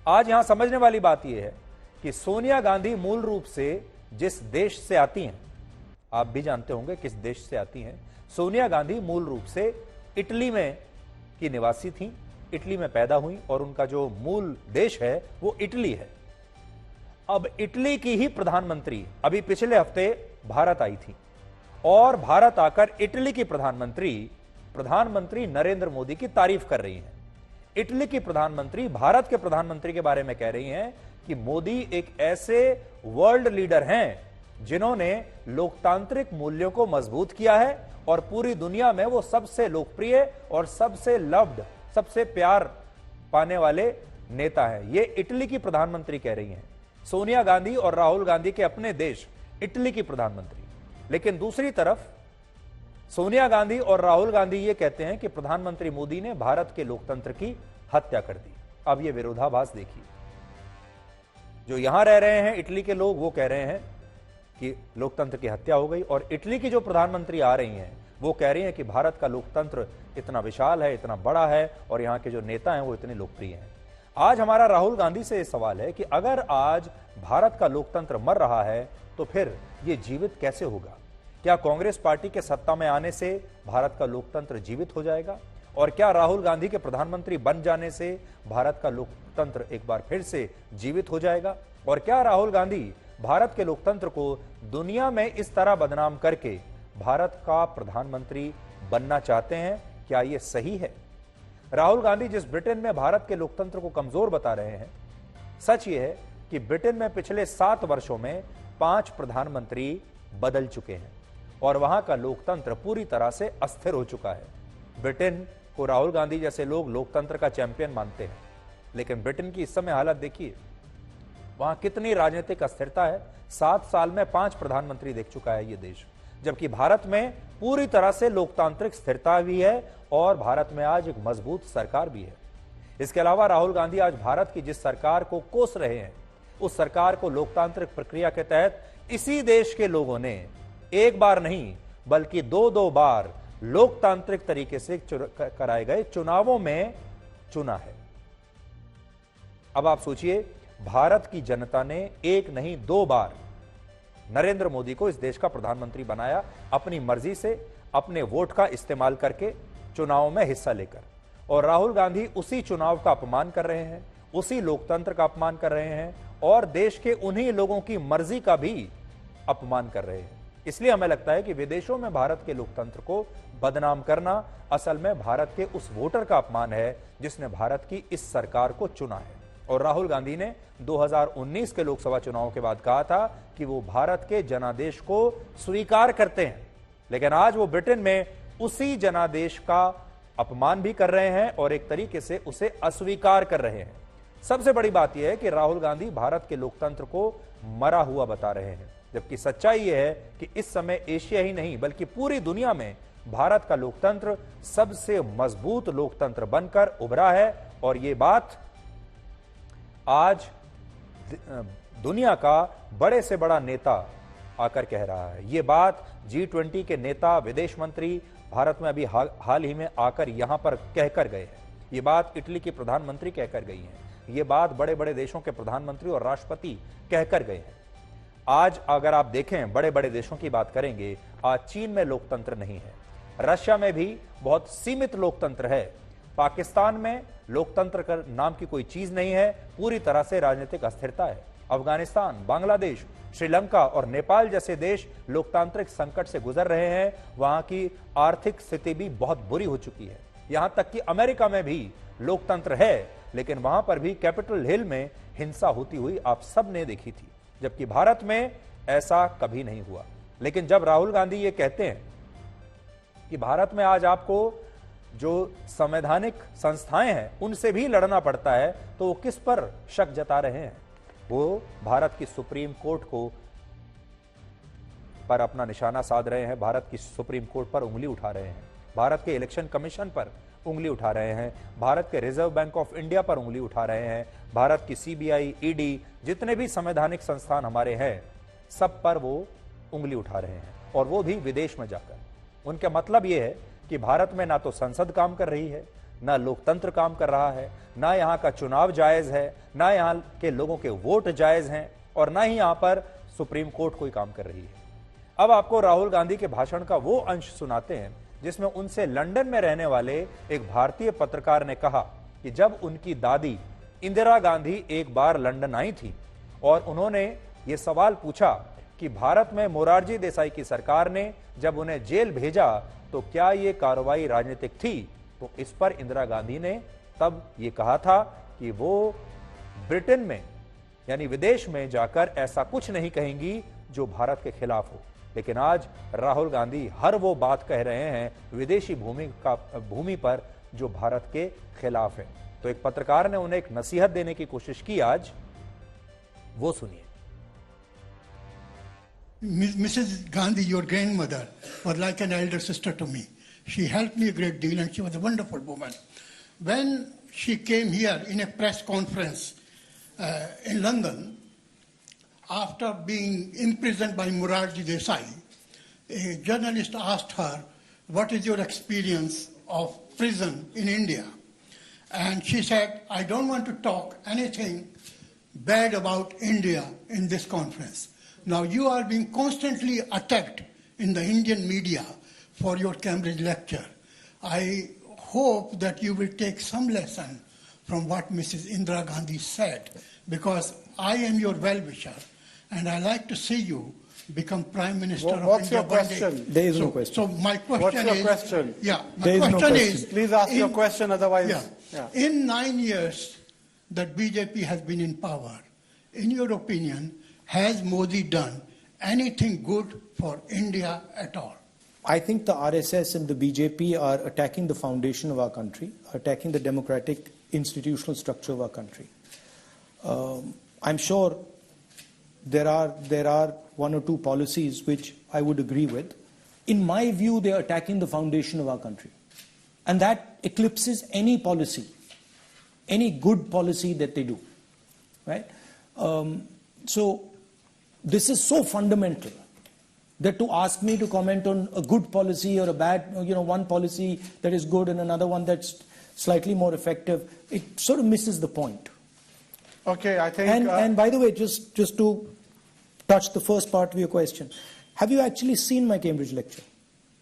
आज यहां समझने वाली बात यह है कि सोनिया गांधी मूल रूप से जिस देश से आती हैं, आप भी जानते होंगे किस देश से आती हैं। सोनिया गांधी मूल रूप से इटली में की निवासी थी, इटली में पैदा हुई और उनका जो मूल देश है वो इटली है। अब इटली की ही प्रधानमंत्री अभी पिछले हफ्ते भारत आई थी और भारत आकर इटली की प्रधानमंत्री नरेंद्र मोदी की तारीफ कर रही हैं। इटली की प्रधानमंत्री भारत के प्रधानमंत्री के बारे में कह रही हैं कि मोदी एक ऐसे वर्ल्ड लीडर हैं जिन्होंने लोकतांत्रिक मूल्यों को मजबूत किया है और पूरी दुनिया में वो सबसे लोकप्रिय और सबसे लव्ड, सबसे प्यार पाने वाले नेता हैं। ये इटली की प्रधानमंत्री कह रही हैं, सोनिया गांधी और राहुल गांधी के अपने देश इटली की प्रधानमंत्री। लेकिन दूसरी तरफ सोनिया गांधी और राहुल गांधी ये कहते हैं कि प्रधानमंत्री मोदी ने भारत के लोकतंत्र की हत्या कर दी। अब ये विरोधाभास देखिए, जो यहां रह रहे हैं इटली के लोग वो कह रहे हैं कि लोकतंत्र की हत्या हो गई और इटली की जो प्रधानमंत्री आ रही हैं वो कह रही हैं कि भारत का लोकतंत्र इतना विशाल है, इतना बड़ा है और यहां के जो नेता हैं वो इतने लोकप्रिय हैं। आज हमारा राहुल गांधी से सवाल है कि अगर आज भारत का लोकतंत्र मर रहा है तो फिर ये जीवित कैसे होगा? क्या कांग्रेस पार्टी के सत्ता में आने से भारत का लोकतंत्र जीवित हो जाएगा? और क्या राहुल गांधी के प्रधानमंत्री बन जाने से भारत का लोकतंत्र एक बार फिर से जीवित हो जाएगा? और क्या राहुल गांधी भारत के लोकतंत्र को दुनिया में इस तरह बदनाम करके भारत का प्रधानमंत्री बनना चाहते हैं? क्या यह सही है? राहुल गांधी जिस ब्रिटेन में भारत के लोकतंत्र को कमजोर बता रहे हैं, सच यह है कि ब्रिटेन में पिछले 7 वर्षों में 5 प्रधानमंत्री बदल चुके हैं और वहां का लोकतंत्र पूरी तरह से अस्थिर हो चुका है। ब्रिटेन को राहुल गांधी जैसे लोग लोकतंत्र का चैंपियन मानते हैं, लेकिन ब्रिटेन की इस समय हालत देखिए, वहां कितनी राजनीतिक अस्थिरता है। 7 साल में 5 प्रधानमंत्री देख चुका है ये देश, जबकि भारत में पूरी तरह से लोकतांत्रिक स्थिरता भी है और भारत में आज एक मजबूत सरकार भी है। इसके अलावा राहुल गांधी आज भारत की जिस सरकार को कोस रहे हैं, उस सरकार को लोकतांत्रिक प्रक्रिया के तहत इसी देश के लोगों ने एक बार नहीं बल्कि 2-2 बार लोकतांत्रिक तरीके से कराए गए चुनावों में चुना है। अब आप सोचिए, भारत की जनता ने एक नहीं 2 बार नरेंद्र मोदी को इस देश का प्रधानमंत्री बनाया, अपनी मर्जी से, अपने वोट का इस्तेमाल करके, चुनाव में हिस्सा लेकर। और राहुल गांधी उसी चुनाव का अपमान कर रहे हैं, उसी लोकतंत्र का अपमान कर रहे हैं और देश के उन्हीं लोगों की मर्जी का भी अपमान कर रहे हैं। इसलिए हमें लगता है कि विदेशों में भारत के लोकतंत्र को बदनाम करना असल में भारत के उस वोटर का अपमान है जिसने भारत की इस सरकार को चुना है। और राहुल गांधी ने 2019 के लोकसभा चुनाव के बाद कहा था कि वो भारत के जनादेश को स्वीकार करते हैं, लेकिन आज वो ब्रिटेन में उसी जनादेश का अपमान भी कर रहे हैं और एक तरीके से उसे अस्वीकार कर रहे हैं। सबसे बड़ी बात यह है कि राहुल गांधी भारत के लोकतंत्र को मरा हुआ बता रहे हैं, जबकि सच्चाई यह है कि इस समय एशिया ही नहीं बल्कि पूरी दुनिया में भारत का लोकतंत्र सबसे मजबूत लोकतंत्र बनकर उभरा है। और यह बात आज दुनिया का बड़े से बड़ा नेता आकर कह रहा है। यह बात G20 के नेता, विदेश मंत्री भारत में अभी हाल ही में आकर यहां पर कहकर गए हैं। यह बात इटली की प्रधानमंत्री कहकर गई है। यह बात बड़े बड़े देशों के प्रधानमंत्री और राष्ट्रपति कहकर गए हैं। आज अगर आप देखें, बड़े बड़े देशों की बात करेंगे, आज चीन में लोकतंत्र नहीं है, रशिया में भी बहुत सीमित लोकतंत्र है, पाकिस्तान में लोकतंत्र का नाम की कोई चीज नहीं है, पूरी तरह से राजनीतिक अस्थिरता है। अफगानिस्तान, बांग्लादेश, श्रीलंका और नेपाल जैसे देश लोकतांत्रिक संकट से गुजर रहे हैं। वहां की आर्थिक स्थिति भी बहुत बुरी हो चुकी है। यहां तक कि अमेरिका में भी लोकतंत्र है, लेकिन वहां पर भी कैपिटल हिल में हिंसा होती हुई आप सब ने देखी थी, जबकि भारत में ऐसा कभी नहीं हुआ। लेकिन जब राहुल गांधी ये कहते हैं कि भारत में आज आपको जो संवैधानिक संस्थाएं हैं उनसे भी लड़ना पड़ता है, तो वो किस पर शक जता रहे हैं? वो भारत की सुप्रीम कोर्ट को पर अपना निशाना साध रहे हैं, भारत की सुप्रीम कोर्ट पर उंगली उठा रहे हैं, भारत के इलेक्शन कमीशन पर उंगली उठा रहे हैं, भारत के रिजर्व बैंक ऑफ इंडिया पर उंगली उठा रहे हैं, भारत की CBI, ED, जितने भी संवैधानिक संस्थान हमारे हैं सब पर वो उंगली उठा रहे हैं, और वो भी विदेश में जाकर। उनका मतलब ये है कि भारत में ना तो संसद काम कर रही है, ना लोकतंत्र काम कर रहा है, ना यहां का चुनाव जायज है, ना यहां के लोगों के वोट जायज हैं, और ना ही यहां पर सुप्रीम कोर्ट कोई काम कर रही है। अब आपको राहुल गांधी के भाषण का वो अंश सुनाते हैं जिसमें उनसे लंदन में रहने वाले एक भारतीय पत्रकार ने कहा कि जब उनकी दादी इंदिरा गांधी एक बार लंदन आई थी और उन्होंने ये सवाल पूछा कि भारत में मोरारजी देसाई की सरकार ने जब उन्हें जेल भेजा तो क्या ये कार्रवाई राजनीतिक थी, तो इस पर इंदिरा गांधी ने तब ये कहा था कि वो ब्रिटेन में यानी विदेश में जाकर ऐसा कुछ नहीं कहेंगी जो भारत के खिलाफ हो। लेकिन आज राहुल गांधी हर वो बात कह रहे हैं विदेशी भूमि पर जो भारत के खिलाफ है। तो एक पत्रकार ने उन्हें एक नसीहत देने की कोशिश की आज, वो सुनिए। Mrs. Gandhi, your grandmother, was like an elder sister to me. She helped me a great deal and she was a wonderful woman. When she came here in a press conference in London, after being imprisoned by Morarji Desai, a journalist asked her, "What is your experience of prison in India?" And she said, "I don't want to talk anything bad about India in this conference. Now you are being constantly attacked in the Indian media for your Cambridge lecture. I hope that you will take some lesson from what Mrs. Indira Gandhi said, because I am your well-wisher and I like to see you become Prime Minister of What's India your question? one day." There is no question. So my question What's your is... question? Yeah, my There is no question question. is... Please ask your question, otherwise... Yeah. In 9 years that BJP has been in power, in your opinion, has Modi done anything good for India at all? I think the RSS and the BJP are attacking the foundation of our country, attacking the democratic institutional structure of our country. I'm sure there are one or two policies which I would agree with. In my view, they are attacking the foundation of our country. And that eclipses any policy, any good policy that they do, right? So this is so fundamental that to ask me to comment on a good policy or a bad, one policy that is good and another one that's slightly more effective, it sort of misses the point. Okay, I think... And by the way, just to touch the first part of your question, have you actually seen my Cambridge lecture?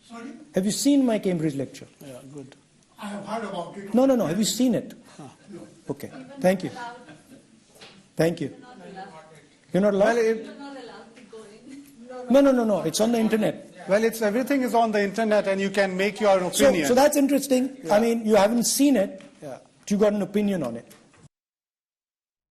Sorry? Have you seen my Cambridge lecture? Yeah, good. I have heard about it. No. Have you seen it? No. Okay. Thank you. Thank you. You're not allowed? No. It's on the internet. Well, everything is on the internet and you can make your opinion. So that's interesting. Yeah. I mean, you haven't seen it. Yeah. You got an opinion on it.